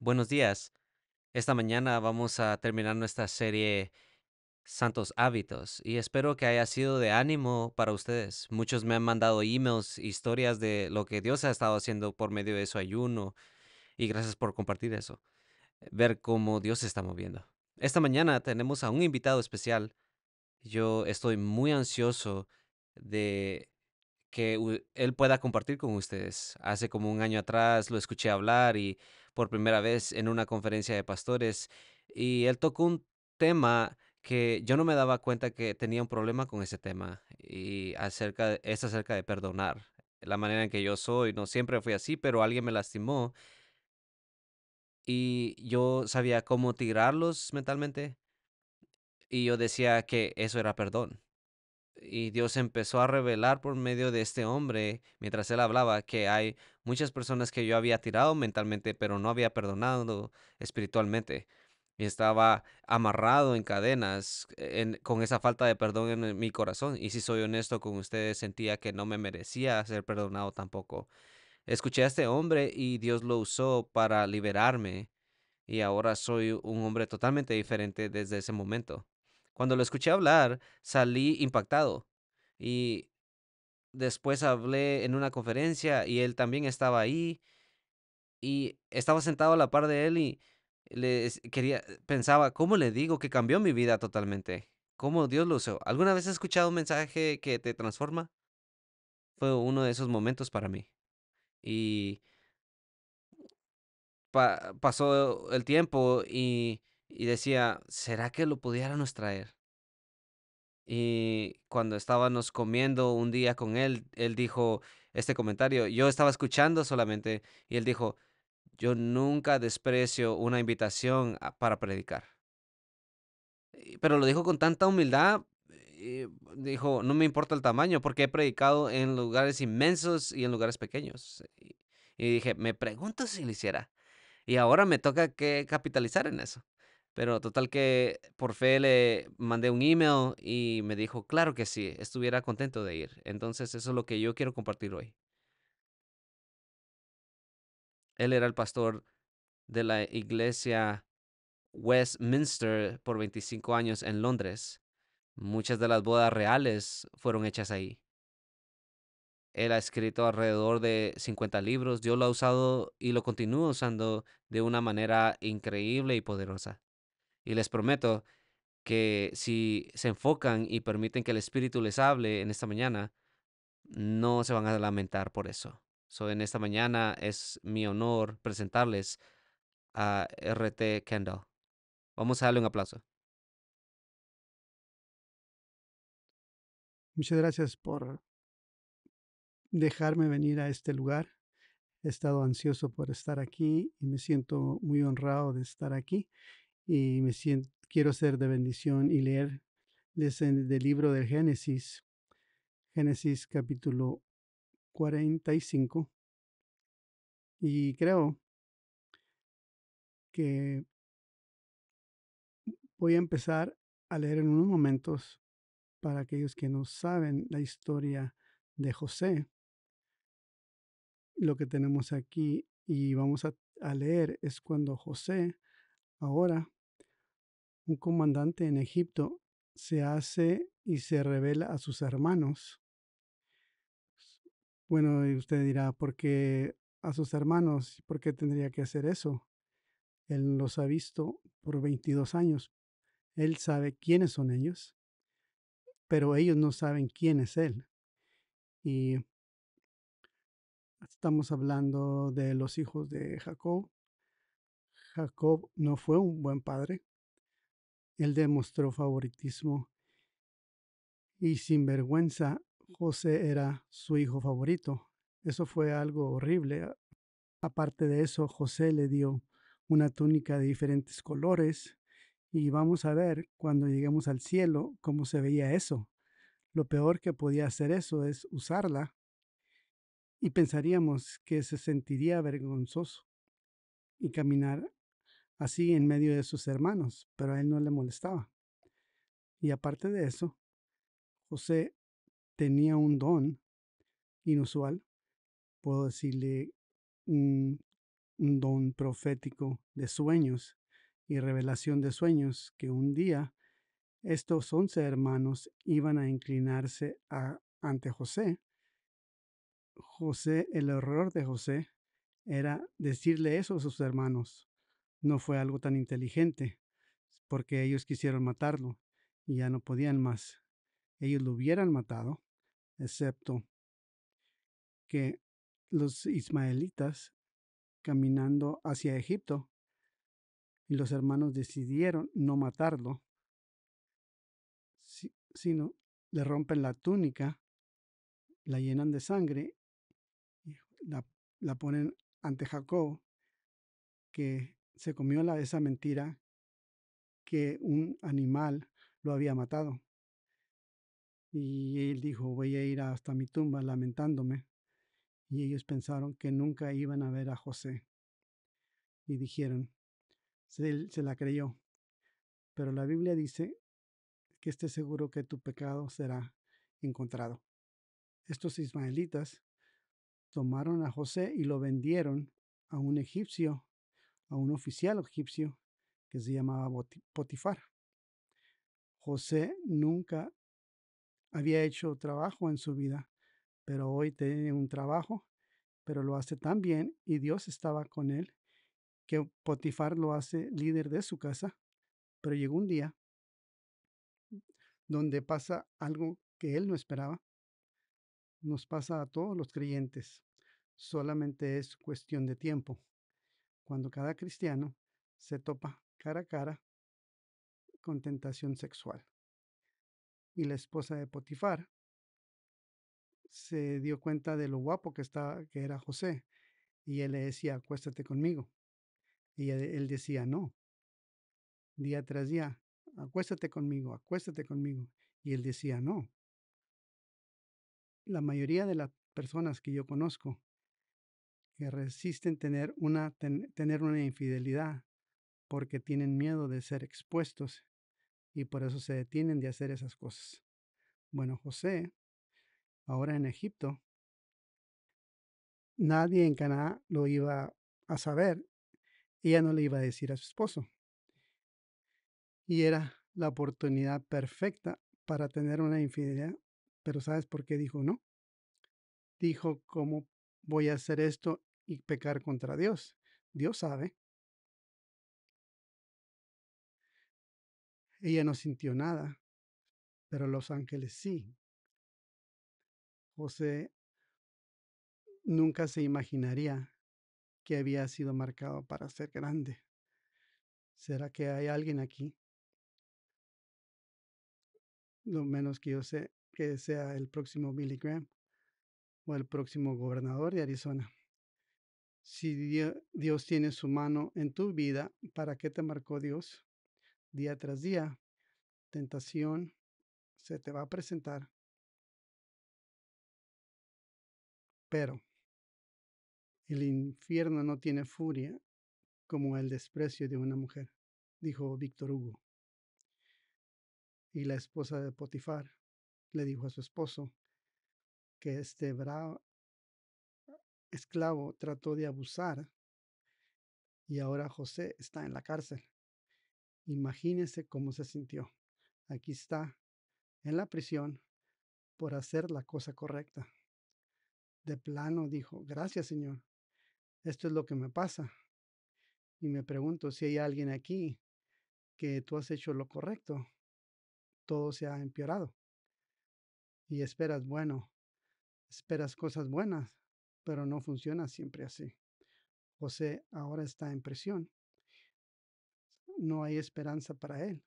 Buenos días. Esta mañana vamos a terminar nuestra serie Santos Hábitos y espero que haya sido de ánimo para ustedes. Muchos me han mandado emails, historias de lo que Dios ha estado haciendo por medio de su ayuno y gracias por compartir eso, ver cómo Dios se está moviendo. Esta mañana tenemos a un invitado especial. Yo estoy muy ansioso de que él pueda compartir con ustedes. Hace como un año atrás lo escuché hablar y por primera vez en una conferencia de pastores y él tocó un tema que yo no me daba cuenta que tenía un problema con ese tema y es acerca de perdonar. La manera en que yo soy, no siempre fui así, pero alguien me lastimó y yo sabía cómo tirarlos mentalmente y yo decía que eso era perdón. Y Dios empezó a revelar por medio de este hombre, mientras él hablaba, que hay muchas personas que yo había tirado mentalmente, pero no había perdonado espiritualmente. Y estaba amarrado en cadenas con esa falta de perdón en mi corazón. Y si soy honesto con ustedes, sentía que no me merecía ser perdonado tampoco. Escuché a este hombre y Dios lo usó para liberarme. Y ahora soy un hombre totalmente diferente desde ese momento. Cuando lo escuché hablar, salí impactado. Y después hablé en una conferencia y él también estaba ahí y estaba sentado a la par de él y pensaba, ¿cómo le digo que cambió mi vida totalmente? ¿Cómo Dios lo usó? ¿Alguna vez has escuchado un mensaje que te transforma? Fue uno de esos momentos para mí. Y pasó el tiempo y decía, ¿será que lo pudiéramos traer? Y cuando estábamos comiendo un día con él, él dijo este comentario. Yo estaba escuchando solamente y él dijo, yo nunca desprecio una invitación para predicar. Pero lo dijo con tanta humildad. Dijo, no me importa el tamaño porque he predicado en lugares inmensos y en lugares pequeños. Y dije, me pregunto si lo hiciera. Y ahora me toca que capitalizar en eso. Pero total que por fe le mandé un email y me dijo, claro que sí, estuviera contento de ir. Entonces eso es lo que yo quiero compartir hoy. Él era el pastor de la iglesia Westminster por 25 años en Londres. Muchas de las bodas reales fueron hechas ahí. Él ha escrito alrededor de 50 libros. Dios lo ha usado y lo continúa usando de una manera increíble y poderosa. Y les prometo que si se enfocan y permiten que el Espíritu les hable en esta mañana, no se van a lamentar por eso. En esta mañana es mi honor presentarles a R.T. Kendall. Vamos a darle un aplauso. Muchas gracias por dejarme venir a este lugar. He estado ansioso por estar aquí y me siento muy honrado de estar aquí y quiero ser de bendición y leerles del libro del Génesis, Génesis capítulo 45 y creo que voy a empezar a leer en unos momentos para aquellos que no saben la historia de José, lo que tenemos aquí y vamos a leer es cuando José, ahora un comandante en Egipto, se hace y se revela a sus hermanos. Bueno, y usted dirá, ¿por qué a sus hermanos? ¿Por qué tendría que hacer eso? Él los ha visto por 22 años. Él sabe quiénes son ellos, pero ellos no saben quién es él. Y estamos hablando de los hijos de Jacob. Jacob no fue un buen padre. Él demostró favoritismo y sin vergüenza José era su hijo favorito. Eso fue algo horrible. Aparte de eso, José le dio una túnica de diferentes colores y vamos a ver cuando lleguemos al cielo cómo se veía eso. Lo peor que podía hacer eso es usarla y pensaríamos que se sentiría vergonzoso y caminar así en medio de sus hermanos, pero a él no le molestaba. Y aparte de eso, José tenía un don inusual, puedo decirle, un don profético de sueños y revelación de sueños que un día estos 11 hermanos iban a inclinarse ante José. El error de José era decirle eso a sus hermanos. No fue algo tan inteligente, porque ellos quisieron matarlo y ya no podían más. Ellos lo hubieran matado, excepto que los ismaelitas caminando hacia Egipto y los hermanos decidieron no matarlo, sino le rompen la túnica, la llenan de sangre y la ponen ante Jacob, que se comió esa mentira que un animal lo había matado. Y él dijo, voy a ir hasta mi tumba lamentándome. Y ellos pensaron que nunca iban a ver a José. Y dijeron, él se la creyó. Pero la Biblia dice que esté seguro que tu pecado será encontrado. Estos ismaelitas tomaron a José y lo vendieron a un egipcio, a un oficial egipcio que se llamaba Potifar. José nunca había hecho trabajo en su vida, pero hoy tiene un trabajo, pero lo hace tan bien y Dios estaba con él que Potifar lo hace líder de su casa. Pero llegó un día donde pasa algo que él no esperaba. Nos pasa a todos los creyentes. Solamente es cuestión de tiempo. Cuando cada cristiano se topa cara a cara con tentación sexual. Y la esposa de Potifar se dio cuenta de lo guapo que era José. Y él le decía, acuéstate conmigo. Y él decía, no, día tras día, acuéstate conmigo, acuéstate conmigo. Y él decía, no. La mayoría de las personas que yo conozco que resisten tener una infidelidad porque tienen miedo de ser expuestos y por eso se detienen de hacer esas cosas. Bueno, José, ahora en Egipto, nadie en Canaán lo iba a saber. Ella no le iba a decir a su esposo. Y era la oportunidad perfecta para tener una infidelidad. Pero ¿sabes por qué dijo no? Dijo, ¿cómo voy a hacer esto y pecar contra Dios? Dios sabe. Ella no sintió nada, pero los ángeles sí. José nunca se imaginaría que había sido marcado para ser grande. ¿Será que hay alguien aquí? Lo menos que yo sé que sea el próximo Billy Graham o el próximo gobernador de Arizona. Si Dios tiene su mano en tu vida, ¿para qué te marcó Dios? Día tras día, tentación se te va a presentar, pero el infierno no tiene furia como el desprecio de una mujer, dijo Víctor Hugo. Y la esposa de Potifar le dijo a su esposo que este bravo esclavo trató de abusar y ahora José está en la cárcel. Imagínese cómo se sintió. Aquí está, en la prisión, por hacer la cosa correcta. De plano dijo, gracias Señor, esto es lo que me pasa. Y me pregunto si hay alguien aquí que tú has hecho lo correcto, todo se ha empeorado. Y esperas cosas buenas, pero no funciona siempre así. José ahora está en prisión. No hay esperanza para él.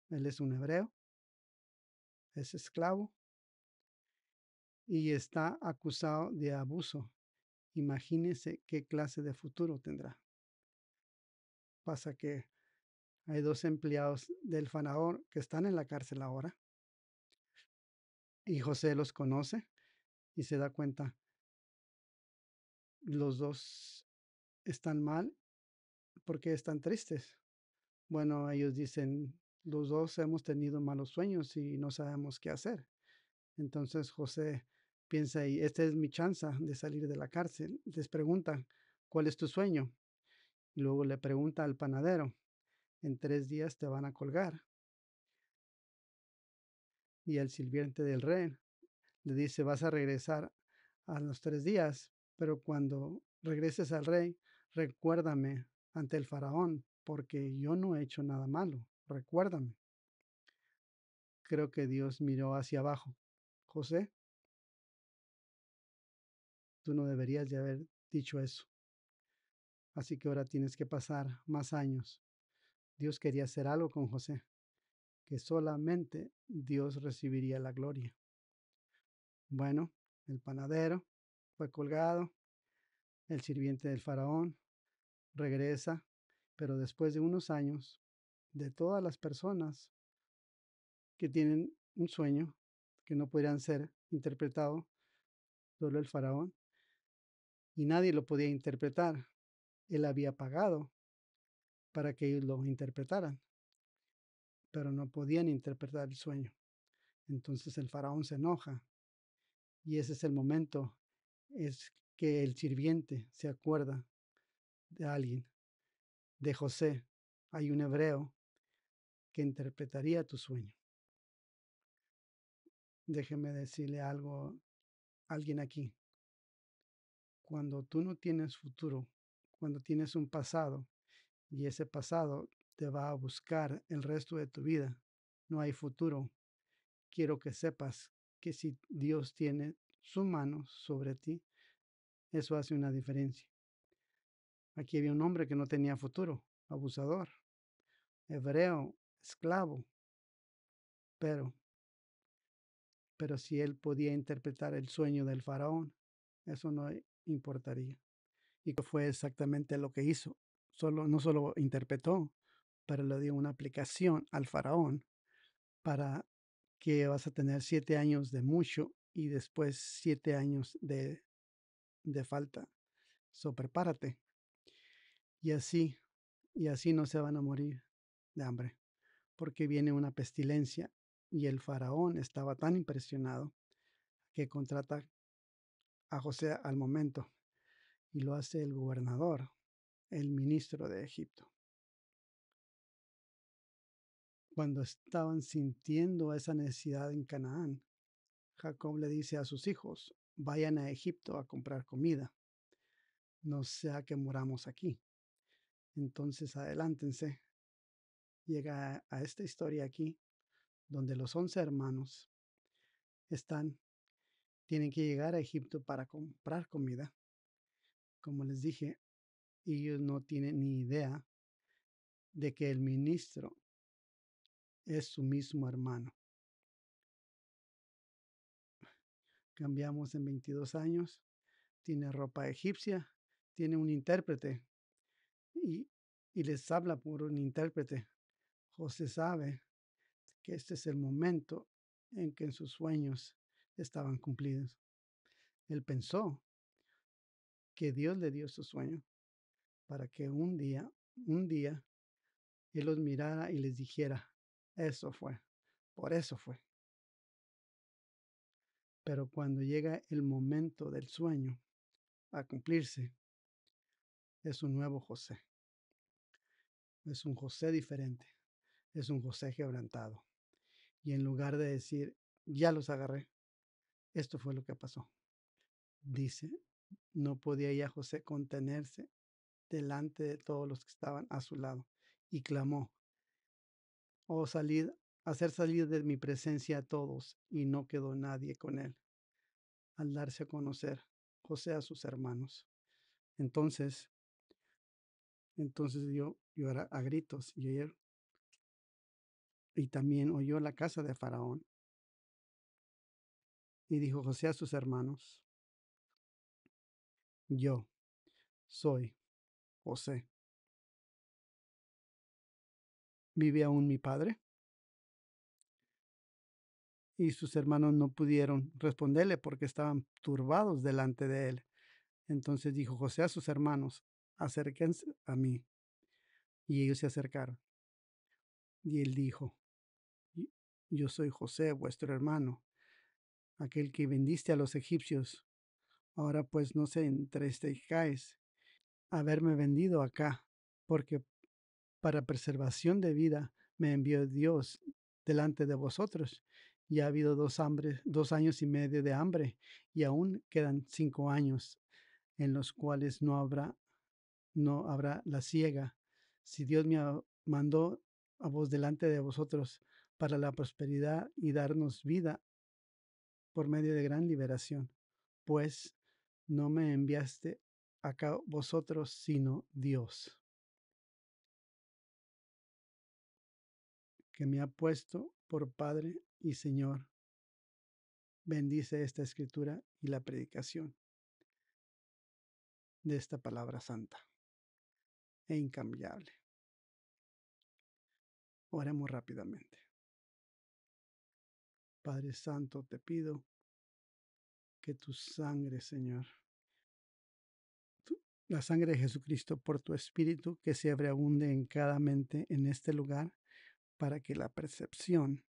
Él es un hebreo, es esclavo y está acusado de abuso. Imagínese qué clase de futuro tendrá. Pasa que hay dos empleados del faraón que están en la cárcel ahora y José los conoce y se da cuenta, los dos están mal porque están tristes. Bueno, ellos dicen, los dos hemos tenido malos sueños y no sabemos qué hacer. Entonces José piensa, y esta es mi chance de salir de la cárcel. Les preguntan, ¿cuál es tu sueño? Y luego le pregunta al panadero, en 3 días te van a colgar. Y el sirviente del rey le dice, vas a regresar a los 3 días, pero cuando regreses al rey, recuérdame ante el faraón, porque yo no he hecho nada malo, recuérdame. Creo que Dios miró hacia abajo. José, tú no deberías de haber dicho eso, así que ahora tienes que pasar más años. Dios quería hacer algo con José, que solamente Dios recibiría la gloria. Bueno, el panadero fue colgado, el sirviente del faraón regresa, pero después de unos años, de todas las personas que tienen un sueño que no podrían ser interpretado, solo el faraón, y nadie lo podía interpretar. Él había pagado para que ellos lo interpretaran, pero no podían interpretar el sueño. Entonces el faraón se enoja y ese es el momento, es que el sirviente se acuerda de alguien, de José. Hay un hebreo que interpretaría tu sueño. Déjeme decirle algo a alguien aquí. Cuando tú no tienes futuro, cuando tienes un pasado y ese pasado te va a buscar el resto de tu vida, no hay futuro. Quiero que sepas que si Dios tiene su mano sobre ti, eso hace una diferencia. Aquí había un hombre que no tenía futuro, abusador, hebreo, esclavo, pero, pero si él podía interpretar el sueño del faraón, eso no importaría. Y que fue exactamente lo que hizo. No solo interpretó, pero le dio una aplicación al faraón para que vas a tener 7 años de mucho y después 7 años de falta. So, prepárate. Y así, y así no se van a morir de hambre, porque viene una pestilencia. Y el faraón estaba tan impresionado que contrata a José al momento y lo hace el gobernador, el ministro de Egipto. Cuando estaban sintiendo esa necesidad en Canaán, Jacob le dice a sus hijos, vayan a Egipto a comprar comida, no sea que moramos aquí. Entonces adelántense, llega a esta historia aquí, donde los 11 hermanos están, tienen que llegar a Egipto para comprar comida. Como les dije, ellos no tienen ni idea de que el ministro es su mismo hermano. Cambiamos en 22 años, tiene ropa egipcia, tiene un intérprete y, y les habla por un intérprete. José sabe que este es el momento en que en sus sueños estaban cumplidos. Él pensó que Dios le dio su sueño para que un día, Él los mirara y les dijera, eso fue, por eso fue. Pero cuando llega el momento del sueño a cumplirse, es un nuevo José. Es un José diferente. Es un José quebrantado. Y en lugar de decir, ya los agarré, esto fue lo que pasó. Dice, no podía ya José contenerse delante de todos los que estaban a su lado y clamó, oh salid, hacer salir de mi presencia a todos, y no quedó nadie con él. Al darse a conocer José a sus hermanos. Entonces, entonces dio llorar a gritos y también oyó la casa de Faraón. Y dijo José a sus hermanos, yo soy José. ¿Vive aún mi padre? Y sus hermanos no pudieron responderle porque estaban turbados delante de él. Entonces dijo José a sus hermanos, acérquense a mí. Y ellos se acercaron. Y él dijo, yo soy José, vuestro hermano, aquel que vendiste a los egipcios. Ahora pues no se entristezcáis haberme vendido acá, porque para preservación de vida me envió Dios delante de vosotros. Y ha habido 2 años y medio de hambre, y aún quedan 5 años en los cuales no habrá la siega. Si Dios mandó a vos delante de vosotros para la prosperidad y darnos vida por medio de gran liberación, pues no me enviaste acá vosotros, sino Dios, que me ha puesto por Padre y Señor. Bendice esta escritura y la predicación de esta palabra santa e incambiable. Oremos rápidamente. Padre Santo, te pido que tu sangre, Señor, la sangre de Jesucristo por tu Espíritu, que se abreabunde en cada mente en este lugar, para que la percepción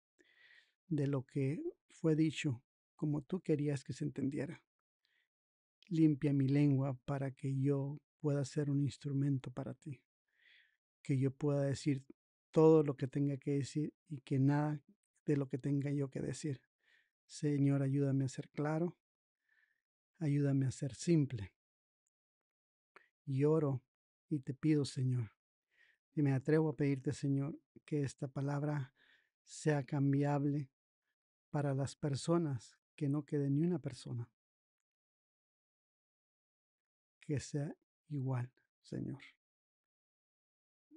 de lo que fue dicho como tú querías que se entendiera. Limpia mi lengua para que yo pueda ser un instrumento para ti, que yo pueda decir todo lo que tenga que decir y que nada de lo que tenga yo que decir. Señor, ayúdame a ser claro, ayúdame a ser simple. Y oro y te pido, Señor, y me atrevo a pedirte, Señor, que esta palabra sea cambiable para las personas, que no quede ni una persona que sea igual, Señor.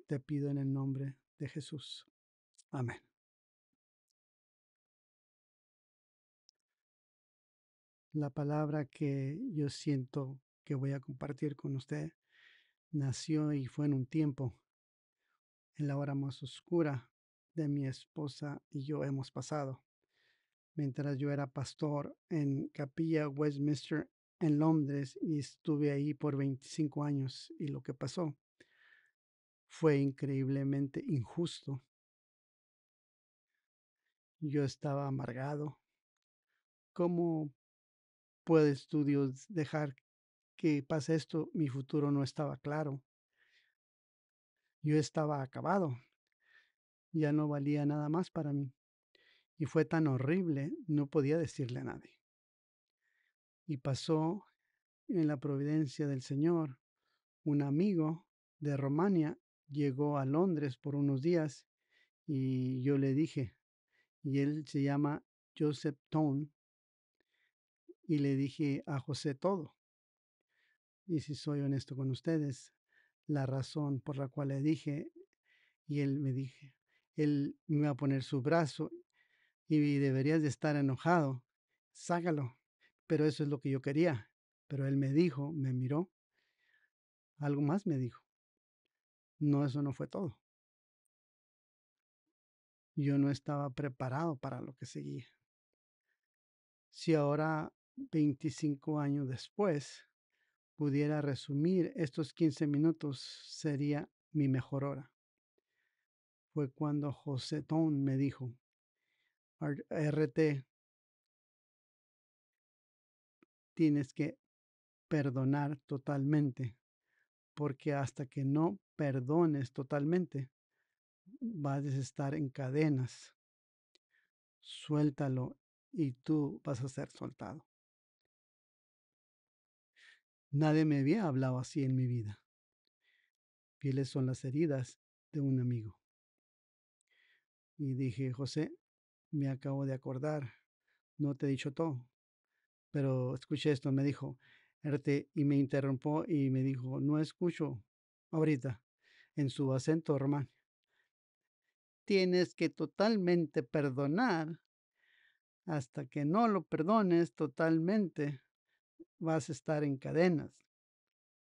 Te pido en el nombre de Jesús. Amén. La palabra que yo siento que voy a compartir con usted nació y fue en un tiempo, en la hora más oscura de mi esposa y yo hemos pasado. Mientras yo era pastor en Capilla Westminster en Londres y estuve ahí por 25 años, y lo que pasó fue increíblemente injusto. Yo estaba amargado. ¿Cómo puedes tú, Dios, dejar que pase esto? Mi futuro no estaba claro. Yo estaba acabado. Ya no valía nada más para mí. Y fue tan horrible, no podía decirle a nadie. Y pasó en la providencia del Señor. Un amigo de Romania llegó a Londres por unos días y yo le dije, y él se llama Joseph Tone, y le dije a José todo. Y si soy honesto con ustedes, la razón por la cual le dije, y él me iba a poner su brazo y deberías de estar enojado, sácalo, pero eso es lo que yo quería. Pero él me dijo, me miró, algo más me dijo, no, eso no fue todo. Yo no estaba preparado para lo que seguía. Si ahora, 25 años después, pudiera resumir estos 15 minutos, sería mi mejor hora. Fue cuando José Ton me dijo, RT, tienes que perdonar totalmente, porque hasta que no perdones totalmente, vas a estar en cadenas. Suéltalo y tú vas a ser soltado. Nadie me había hablado así en mi vida. Fieles son las heridas de un amigo. Y dije, José, me acabo de acordar, no te he dicho todo, pero escuché esto, me dijo, y me interrumpió y me dijo, no escucho ahorita, en su acento román. Tienes que totalmente perdonar. Hasta que no lo perdones totalmente, vas a estar en cadenas.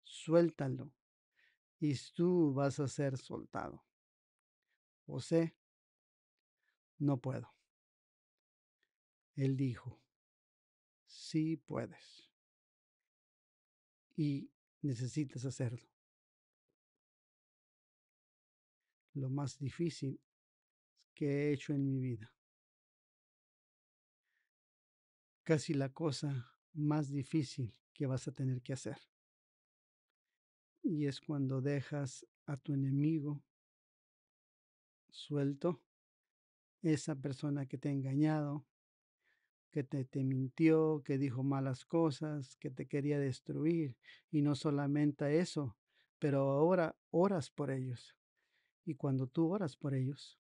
Suéltalo y tú vas a ser soltado. José, no puedo. Él dijo, sí puedes y necesitas hacerlo. Lo más difícil que he hecho en mi vida. Casi la cosa más difícil que vas a tener que hacer. y es cuando dejas a tu enemigo suelto, esa persona que te ha engañado, que te mintió, que dijo malas cosas, que te quería destruir. Y no solamente eso, pero ahora oras por ellos. Y cuando tú oras por ellos,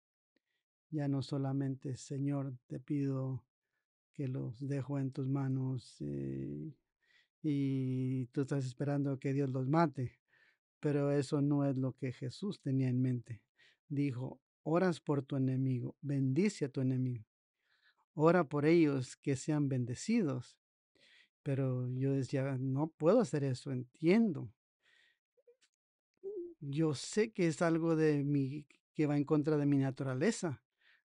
ya no solamente, Señor, te pido que los dejo en tus manos y tú estás esperando que Dios los mate, pero eso no es lo que Jesús tenía en mente. Dijo, oras por tu enemigo, bendice a tu enemigo, ora por ellos que sean bendecidos. Pero yo decía, no puedo hacer eso, entiendo. Yo sé que es algo de mi, que va en contra de mi naturaleza.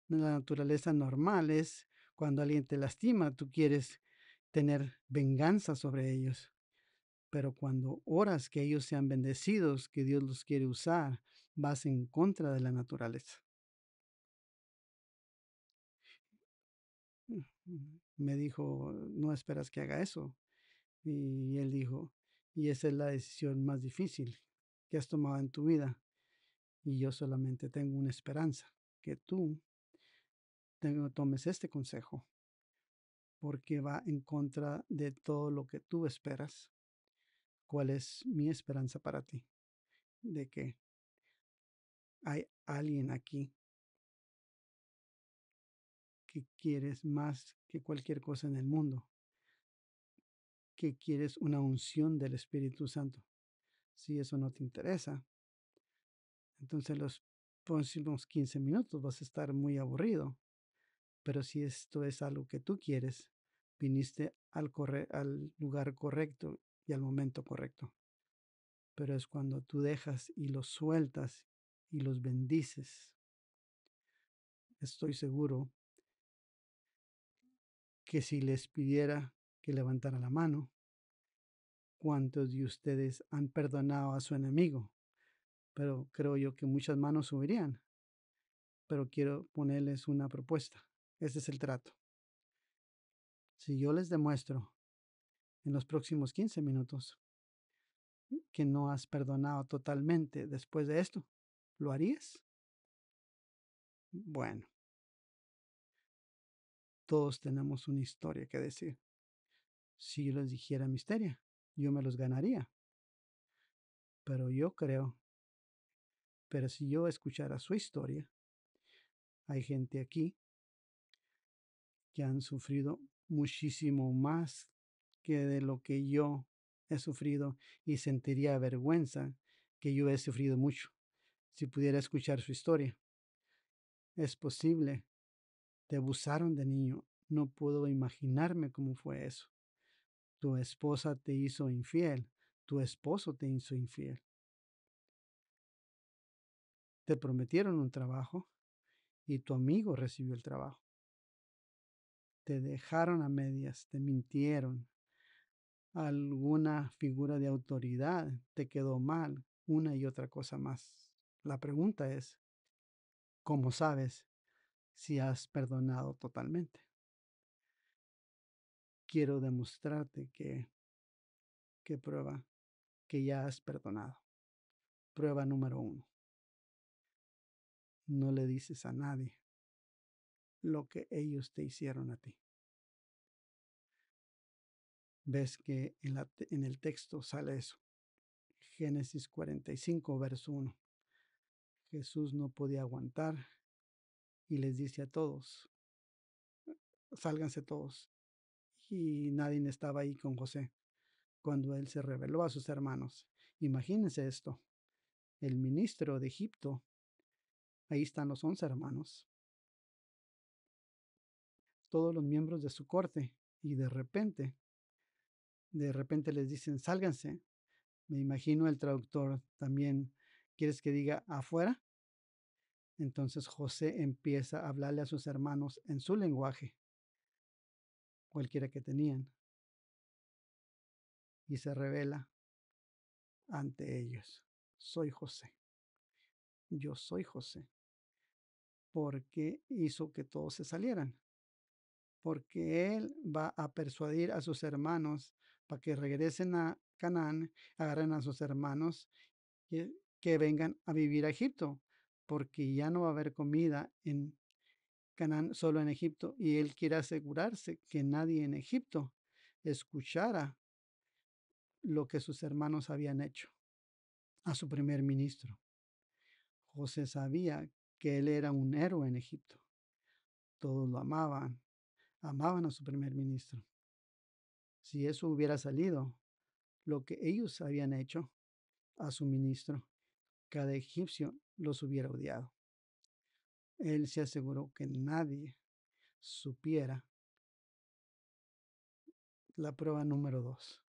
La naturaleza normal es cuando alguien te lastima, tú quieres tener venganza sobre ellos. Pero cuando oras que ellos sean bendecidos, que Dios los quiere usar, vas en contra de la naturaleza. Me dijo, no esperas que haga eso. Y él dijo, y esa es la decisión más difícil que has tomado en tu vida. Y yo solamente tengo una esperanza, que tú tomes este consejo, porque va en contra de todo lo que tú esperas. ¿Cuál es mi esperanza para ti? De que hay alguien aquí que quieres más que cualquier cosa en el mundo, que quieres una unción del Espíritu Santo. Si eso no te interesa, entonces los próximos 15 minutos vas a estar muy aburrido. Pero si esto es algo que tú quieres, viniste al lugar correcto y al momento correcto. Pero es cuando tú dejas y los sueltas y los bendices. Estoy seguro que si les pidiera que levantara la mano, ¿cuántos de ustedes han perdonado a su enemigo? Pero creo yo que muchas manos subirían. Pero quiero ponerles una propuesta. Este es el trato. Si yo les demuestro en los próximos 15 minutos que no has perdonado totalmente después de esto, ¿lo harías? Bueno, todos tenemos una historia que decir. Si yo les dijera mi historia, yo me los ganaría. Pero yo creo, pero si yo escuchara su historia, hay gente aquí que han sufrido muchísimo más que de lo que yo he sufrido y sentiría vergüenza que yo he sufrido mucho si pudiera escuchar su historia. Es posible, te abusaron de niño, no puedo imaginarme cómo fue eso. Tu esposa te hizo infiel, tu esposo te hizo infiel. Te prometieron un trabajo y tu amigo recibió el trabajo. Te dejaron a medias, te mintieron. Alguna figura de autoridad te quedó mal, una y otra cosa más. La pregunta es, ¿cómo sabes si has perdonado totalmente? Quiero demostrarte que prueba que ya has perdonado. Prueba número 1. No le dices a nadie lo que ellos te hicieron a ti. Ves que en el texto sale eso. Génesis 45, verso 1. Jesús no podía aguantar y les dice a todos, sálganse todos. Y nadie estaba ahí con José cuando él se reveló a sus hermanos. Imagínense esto, el ministro de Egipto, ahí están los 11 hermanos, todos los miembros de su corte, y de repente les dicen, sálganse. Me imagino el traductor también, ¿quieres que diga afuera? Entonces José empieza a hablarle a sus hermanos en su lenguaje, cualquiera que tenían, y se revela ante ellos. Soy José, yo soy José. ¿Por qué hizo que todos se salieran? Porque él va a persuadir a sus hermanos para que regresen a Canaán, agarren a sus hermanos que vengan a vivir a Egipto, porque ya no va a haber comida en Canaán, solo en Egipto, y él quiere asegurarse que nadie en Egipto escuchara lo que sus hermanos habían hecho a su primer ministro. José sabía que él era un héroe en Egipto. Todos lo amaban, amaban a su primer ministro. Si eso hubiera salido, lo que ellos habían hecho a su ministro, cada egipcio los hubiera odiado. Él se aseguró que nadie supiera. La prueba número 2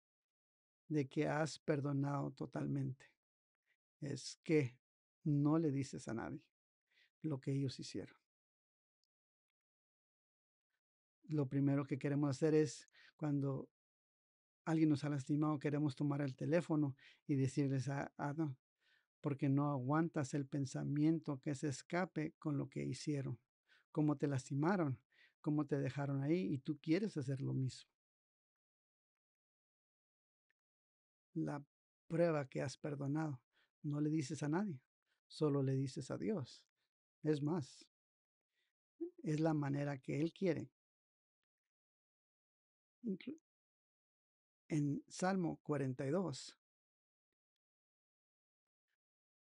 de que has perdonado totalmente es que no le dices a nadie lo que ellos hicieron. Lo primero que queremos hacer es cuando alguien nos ha lastimado, queremos tomar el teléfono y decirles no, porque no aguantas el pensamiento que se escape con lo que hicieron, cómo te lastimaron, cómo te dejaron ahí y tú quieres hacer lo mismo. La prueba que has perdonado, no le dices a nadie, solo le dices a Dios. Es más, es la manera que Él quiere. En Salmo 42,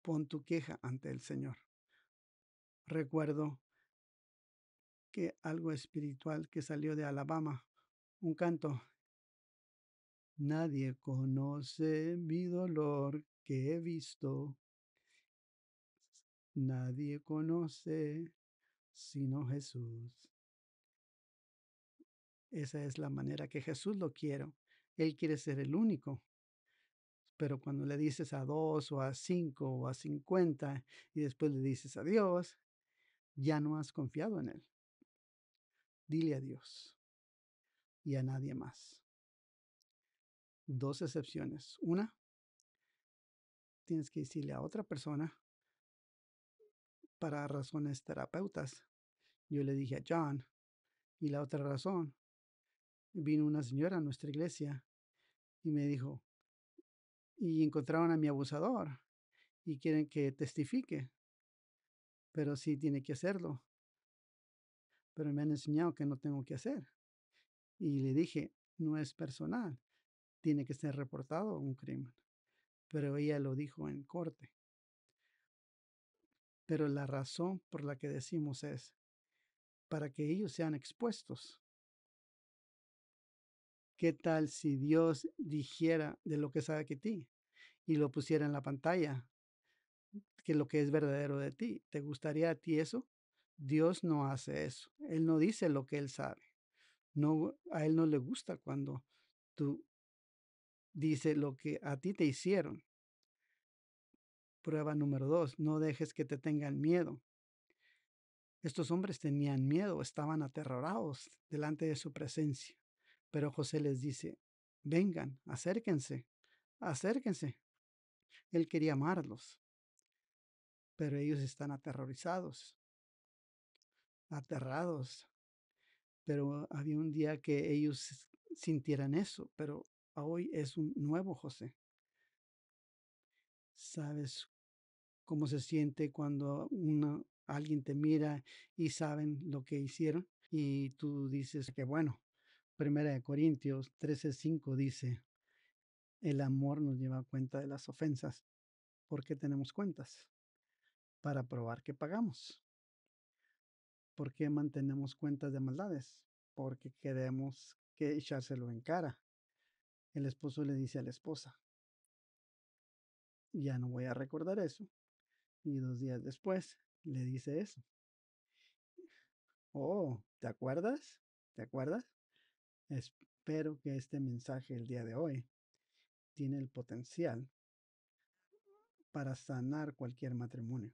pon tu queja ante el Señor. Recuerdo que algo espiritual que salió de Alabama, un canto. Nadie conoce mi dolor que he visto. Nadie conoce sino Jesús. Esa es la manera que Jesús lo quiere. Él quiere ser el único. Pero cuando le dices a 2 o a 5 o a 50 y después le dices a Dios, ya no has confiado en Él. Dile a Dios y a nadie más. Dos excepciones. Una, tienes que decirle a otra persona para razones terapeutas. Yo le dije a John, y la otra razón, vino una señora a nuestra iglesia y me dijo, y encontraron a mi abusador y quieren que testifique, pero sí tiene que hacerlo, pero me han enseñado que no tengo que hacer. Y le dije, no es personal, tiene que ser reportado un crimen, pero ella lo dijo en corte. Pero la razón por la que decimos es para que ellos sean expuestos. ¿Qué tal si Dios dijera de lo que sabe que ti y lo pusiera en la pantalla, que lo que es verdadero de ti? ¿Te gustaría a ti eso? Dios no hace eso. Él no dice lo que él sabe. No, a él no le gusta cuando tú dices lo que a ti te hicieron. Prueba número 2, no dejes que te tengan miedo. Estos hombres tenían miedo, estaban aterrorados delante de su presencia. Pero José les dice, vengan, acérquense, acérquense. Él quería amarlos, pero ellos están aterrorizados, aterrados. Pero había un día que ellos sintieran eso, pero hoy es un nuevo José. ¿Sabes cómo se siente cuando alguien te mira y saben lo que hicieron? Y tú dices que bueno, Primera de Corintios 13:5 dice, el amor nos lleva a cuenta de las ofensas. ¿Por qué tenemos cuentas? Para probar que pagamos. ¿Por qué mantenemos cuentas de maldades? Porque queremos que echárselo en cara. El esposo le dice a la esposa, ya no voy a recordar eso. Y 2 días después le dice eso. Oh, ¿te acuerdas? ¿Te acuerdas? Espero que este mensaje el día de hoy tiene el potencial para sanar cualquier matrimonio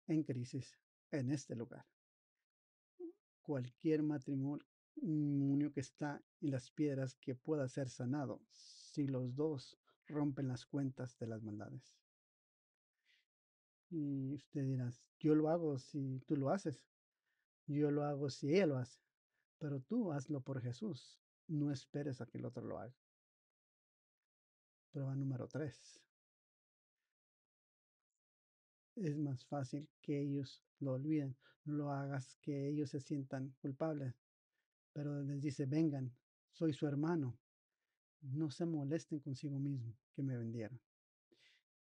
en crisis en este lugar. Cualquier matrimonio que está en las piedras que pueda ser sanado si los dos rompen las cuentas de las maldades. Y usted dirá, yo lo hago si tú lo haces, yo lo hago si ella lo hace, pero tú hazlo por Jesús, no esperes a que el otro lo haga. Prueba número 3. Es más fácil que ellos lo olviden. No lo hagas que ellos se sientan culpables, pero les dice, vengan, soy su hermano. No se molesten consigo mismo que me vendieron.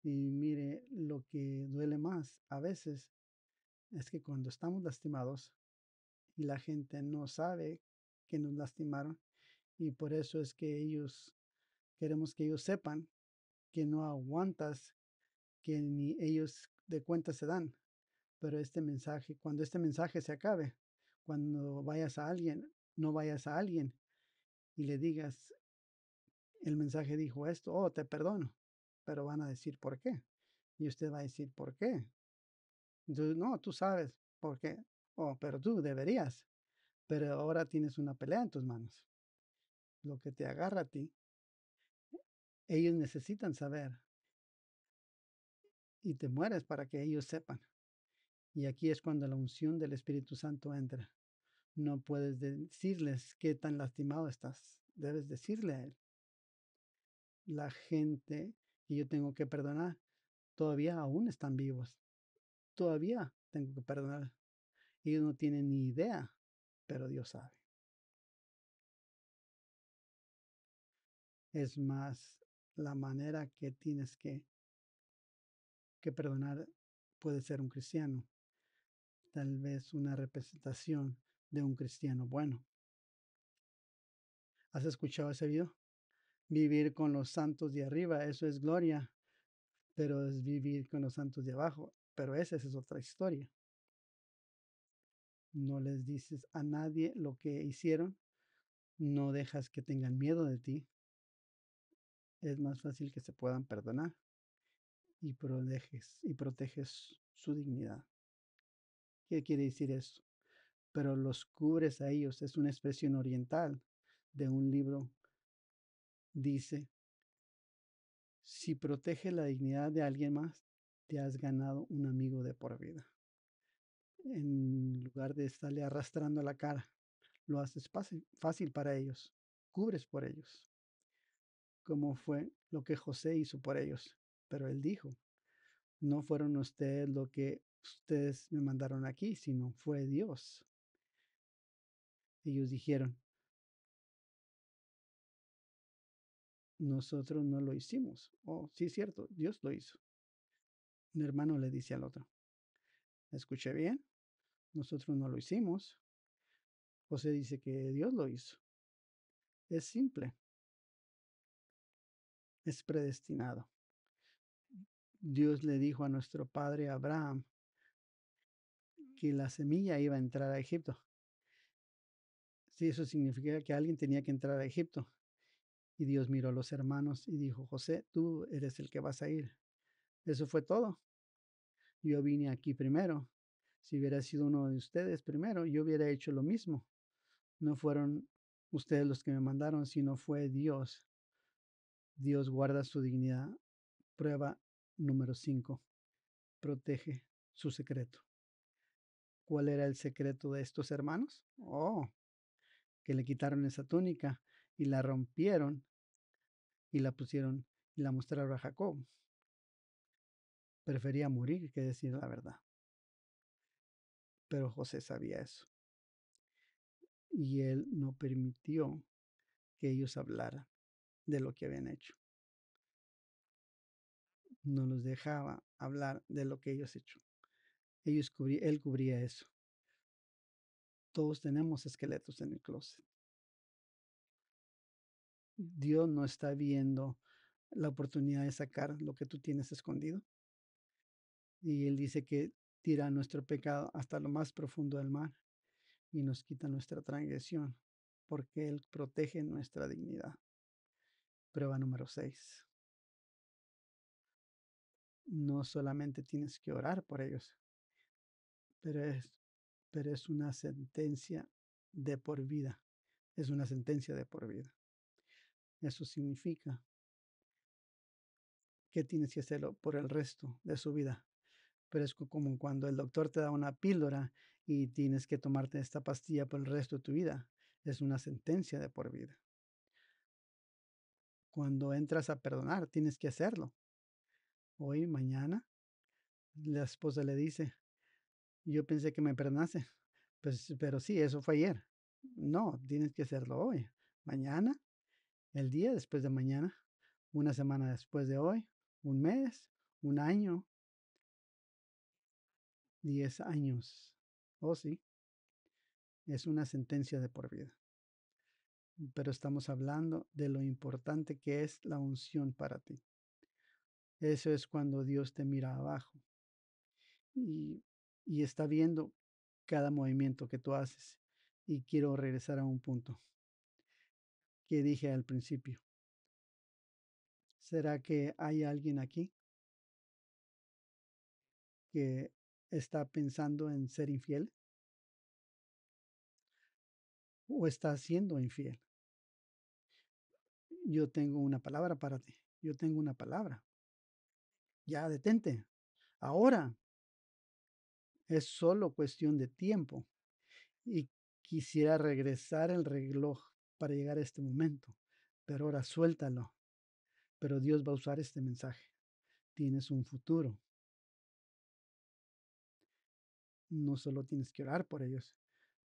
Y mire, lo que duele más a veces es que cuando estamos lastimados y la gente no sabe que nos lastimaron, y por eso es que queremos que ellos sepan que no aguantas, que ni ellos de cuenta se dan. Pero cuando este mensaje se acabe, cuando vayas a alguien, no vayas a alguien y le digas, el mensaje dijo esto, oh, te perdono, pero van a decir por qué. Y usted va a decir, ¿por qué? Entonces, no, tú sabes por qué. Oh, pero tú deberías. Pero ahora tienes una pelea en tus manos. Lo que te agarra a ti, ellos necesitan saber y te mueres para que ellos sepan. Y aquí es cuando la unción del Espíritu Santo entra. No puedes decirles qué tan lastimado estás. Debes decirle a él, la gente que yo tengo que perdonar, todavía aún están vivos. Todavía tengo que perdonar. Ellos no tienen ni idea, pero Dios sabe. Es más, la manera que tienes que perdonar puede ser un cristiano, tal vez una representación de un cristiano bueno. ¿Has escuchado ese video? Vivir con los santos de arriba, eso es gloria, pero es vivir con los santos de abajo. Pero esa es otra historia. No les dices a nadie lo que hicieron, no dejas que tengan miedo de ti. Es más fácil que se puedan perdonar y proteges su dignidad. ¿Qué quiere decir eso? Pero los cubres a ellos. Es una expresión oriental de un libro. Dice, si protege la dignidad de alguien más, te has ganado un amigo de por vida. En lugar de estarle arrastrando la cara, lo haces fácil para ellos, cubres por ellos, como fue lo que José hizo por ellos. Pero él dijo, no fueron ustedes lo que ustedes me mandaron aquí, sino fue Dios. Ellos dijeron, nosotros no lo hicimos. Oh, sí es cierto, Dios lo hizo. Un hermano le dice al otro, escuché bien, nosotros no lo hicimos. José dice que Dios lo hizo. Es simple, es predestinado. Dios le dijo a nuestro padre Abraham que la semilla iba a entrar a Egipto. Sí, eso significa que alguien tenía que entrar a Egipto. Y Dios miró a los hermanos y dijo, José, tú eres el que vas a ir. Eso fue todo. Yo vine aquí primero. Si hubiera sido uno de ustedes primero, yo hubiera hecho lo mismo. No fueron ustedes los que me mandaron, sino fue Dios. Dios guarda su dignidad. Prueba número 5. Protege su secreto. ¿Cuál era el secreto de estos hermanos? Oh, que le quitaron esa túnica y la rompieron y la pusieron y la mostraron a Jacob. Prefería morir que decir la verdad. Pero José sabía eso. Y él no permitió que ellos hablaran de lo que habían hecho. No los dejaba hablar de lo que ellos hecho. Él cubría eso. Todos tenemos esqueletos en el closet. Dios no está viendo la oportunidad de sacar lo que tú tienes escondido. Y Él dice que tira nuestro pecado hasta lo más profundo del mar y nos quita nuestra transgresión, porque Él protege nuestra dignidad. Prueba número 6. No solamente tienes que orar por ellos, pero es una sentencia de por vida. Es una sentencia de por vida. Eso significa que tienes que hacerlo por el resto de su vida. Pero es como cuando el doctor te da una píldora y tienes que tomarte esta pastilla por el resto de tu vida. Es una sentencia de por vida. Cuando entras a perdonar, tienes que hacerlo. Hoy, mañana, la esposa le dice: "Yo pensé que me perdonaste". Pues, pero sí, eso fue ayer. No, tienes que hacerlo hoy, mañana, el día después de mañana, una semana después de hoy, un mes, un año, 10 años. Oh, sí, es una sentencia de por vida. Pero estamos hablando de lo importante que es la unción para ti. Eso es cuando Dios te mira abajo y, y está viendo cada movimiento que tú haces. Y quiero regresar a un punto que dije al principio. ¿Será que hay alguien aquí que está pensando en ser infiel o está siendo infiel? Yo tengo una palabra para ti. Yo tengo una palabra. Ya detente. Ahora es solo cuestión de tiempo y quisiera regresar el reloj para llegar a este momento. Pero ahora suéltalo. Pero Dios va a usar este mensaje. Tienes un futuro. No solo tienes que orar por ellos,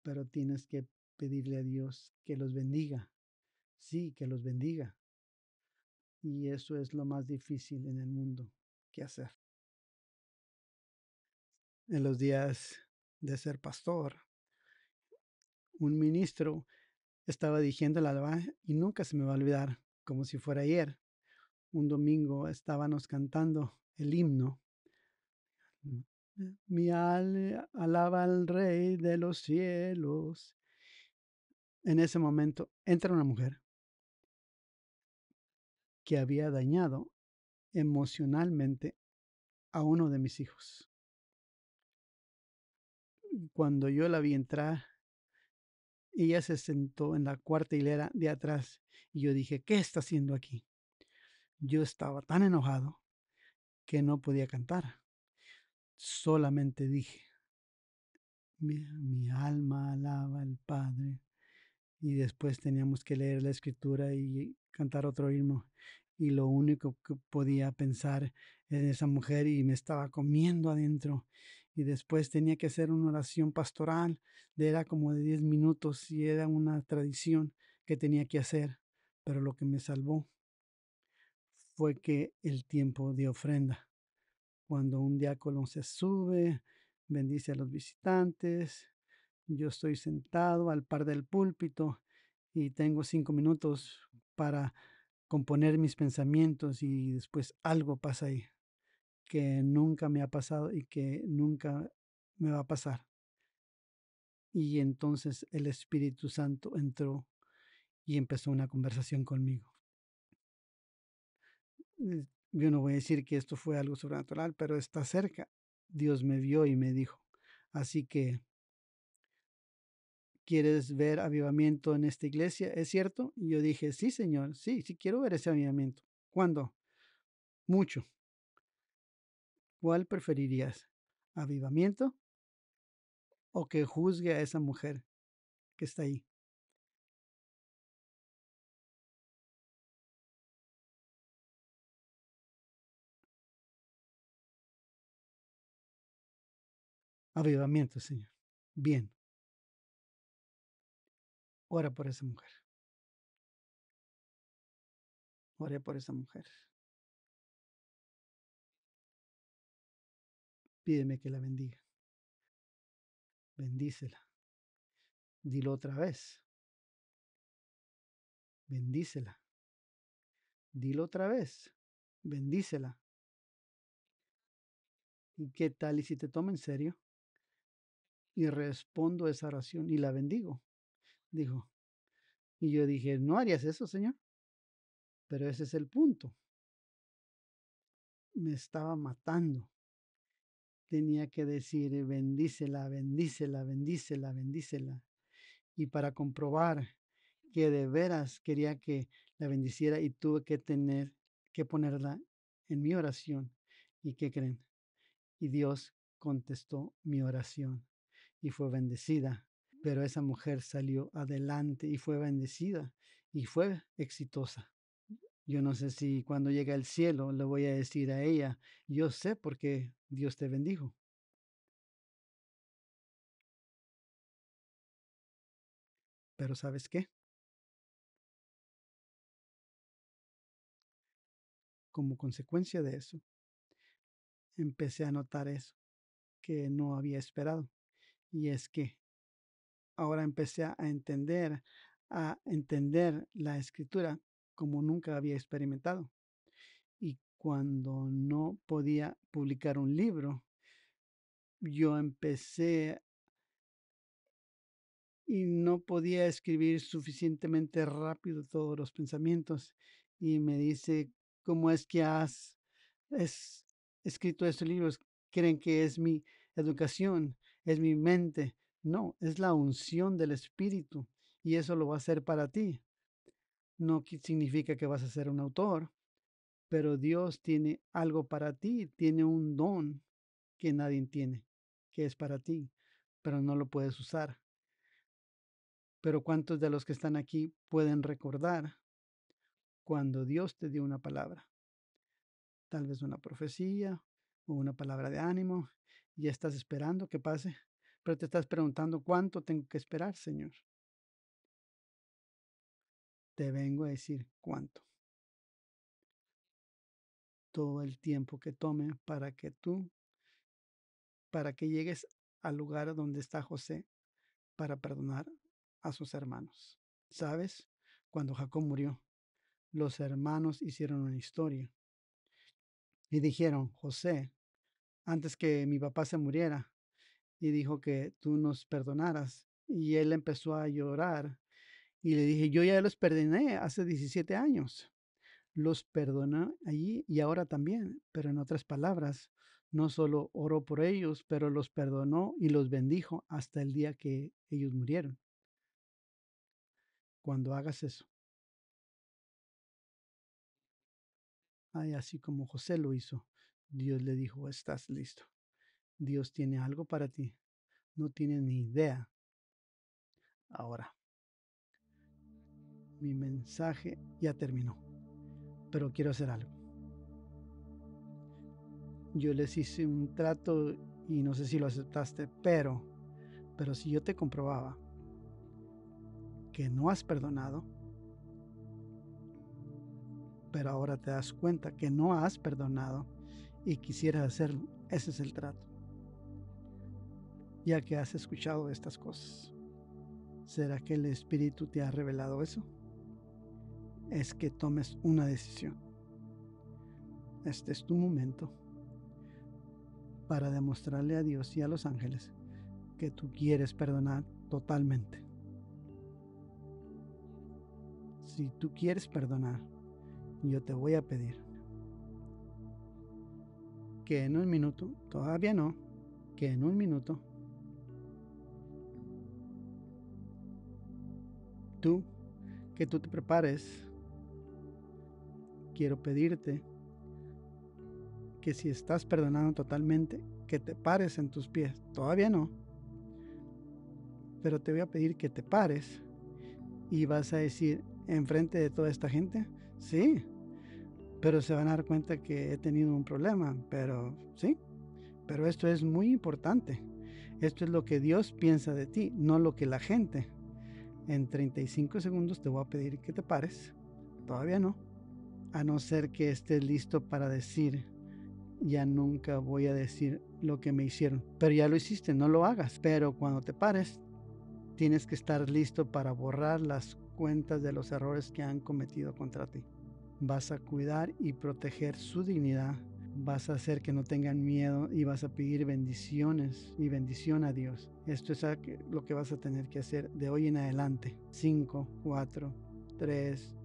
pero tienes que pedirle a Dios que los bendiga. Sí, que los bendiga. Y eso es lo más difícil en el mundo que hacer. En los días de ser pastor, un ministro estaba diciendo la alabanza y nunca se me va a olvidar, como si fuera ayer. Un domingo estábamos cantando el himno. Mi alaba al Rey de los cielos. En ese momento entra una mujer que había dañado emocionalmente a uno de mis hijos. Cuando yo la vi entrar, ella se sentó en la cuarta hilera de atrás y yo dije, ¿qué está haciendo aquí? Yo estaba tan enojado que no podía cantar. Solamente dije, mi alma alaba al Padre. Y después teníamos que leer la escritura y cantar otro himno. Y lo único que podía pensar en esa mujer y me estaba comiendo adentro. Y después tenía que hacer una oración pastoral, era como de 10 minutos y era una tradición que tenía que hacer. Pero lo que me salvó fue que el tiempo de ofrenda, cuando un diácono se sube, bendice a los visitantes, yo estoy sentado al par del púlpito y tengo 5 minutos para componer mis pensamientos y después algo pasa ahí que nunca me ha pasado y que nunca me va a pasar. Y entonces el Espíritu Santo entró y empezó una conversación conmigo. Yo no voy a decir que esto fue algo sobrenatural, pero está cerca. Dios me vio y me dijo, así que, ¿quieres ver avivamiento en esta iglesia? ¿Es cierto? Y yo dije, sí, Señor, sí, sí quiero ver ese avivamiento. ¿Cuándo? Mucho. ¿Cuál preferirías? ¿Avivamiento o que juzgue a esa mujer que está ahí? Avivamiento, Señor. Bien, ora por esa mujer. Oré por esa mujer. Pídeme que la bendiga. Bendícela. Dilo otra vez. Bendícela. Dilo otra vez. Bendícela. ¿Y qué tal y si te toma en serio y respondo esa oración y la bendigo? Dijo. Y yo dije, no harías eso, Señor. Pero ese es el punto. Me estaba matando. Tenía que decir, bendícela, bendícela, bendícela, bendícela. Y para comprobar que de veras quería que la bendiciera y tuve que tener que ponerla en mi oración. ¿Y qué creen? Y Dios contestó mi oración y fue bendecida. Pero esa mujer salió adelante y fue bendecida y fue exitosa. Yo no sé si cuando llegue al cielo le voy a decir a ella, yo sé por qué Dios te bendijo, pero ¿sabes qué? Como consecuencia de eso, empecé a notar eso que no había esperado. Y es que ahora empecé a entender la escritura como nunca había experimentado. Y cuando no podía publicar un libro, yo empecé y no podía escribir suficientemente rápido todos los pensamientos. Y me dice, ¿cómo es que has es, escrito estos libros? ¿Creen que es mi educación? ¿Es mi mente? No, es la unción del Espíritu y eso lo va a hacer para ti. No significa que vas a ser un autor, pero Dios tiene algo para ti, tiene un don que nadie tiene, que es para ti, pero no lo puedes usar. Pero ¿cuántos de los que están aquí pueden recordar cuando Dios te dio una palabra? Tal vez una profecía o una palabra de ánimo y estás esperando que pase, pero te estás preguntando cuánto tengo que esperar, Señor. Te vengo a decir cuánto. Todo el tiempo que tome para que llegues al lugar donde está José para perdonar a sus hermanos. ¿Sabes? Cuando Jacob murió, los hermanos hicieron una historia y dijeron, José, antes que mi papá se muriera, y dijo que tú nos perdonaras. Y él empezó a llorar y le dije, yo ya los perdoné hace 17 años. Los perdoné allí y ahora también, pero en otras palabras, no solo oró por ellos, pero los perdonó y los bendijo hasta el día que ellos murieron. Cuando hagas eso, ay, así como José lo hizo, Dios le dijo, estás listo. Dios tiene algo para ti. No tienes ni idea. Ahora, mi mensaje ya terminó, pero quiero hacer algo. Yo les hice un trato y no sé si lo aceptaste, pero si yo te comprobaba que no has perdonado, pero ahora te das cuenta que no has perdonado y quisieras hacerlo, ese es el trato. Ya que has escuchado estas cosas, ¿será que el Espíritu te ha revelado eso? Es que tomes una decisión. Este es tu momento para demostrarle a Dios y a los ángeles que tú quieres perdonar totalmente. Si tú quieres perdonar, yo te voy a pedir que en un minuto, todavía no, que en un minuto, tú, que tú te prepares, quiero pedirte que si estás perdonando totalmente, que te pares en tus pies, todavía no, pero te voy a pedir que te pares y vas a decir enfrente de toda esta gente, sí, pero se van a dar cuenta que he tenido un problema, pero sí, pero esto es muy importante. Esto es lo que Dios piensa de ti, no lo que la gente. En 35 segundos te voy a pedir que te pares. Todavía no. A no ser que estés listo para decir, ya nunca voy a decir lo que me hicieron. Pero ya lo hiciste, no lo hagas. Pero cuando te pares, tienes que estar listo para borrar las cuentas de los errores que han cometido contra ti. Vas a cuidar y proteger su dignidad. Vas a hacer que no tengan miedo y vas a pedir bendiciones y bendición a Dios. Esto es lo que vas a tener que hacer de hoy en adelante. 5, 4, 3,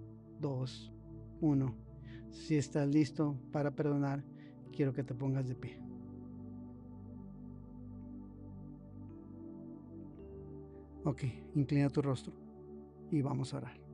2, 1. Si estás listo para perdonar, quiero que te pongas de pie. Ok, inclina tu rostro y vamos a orar.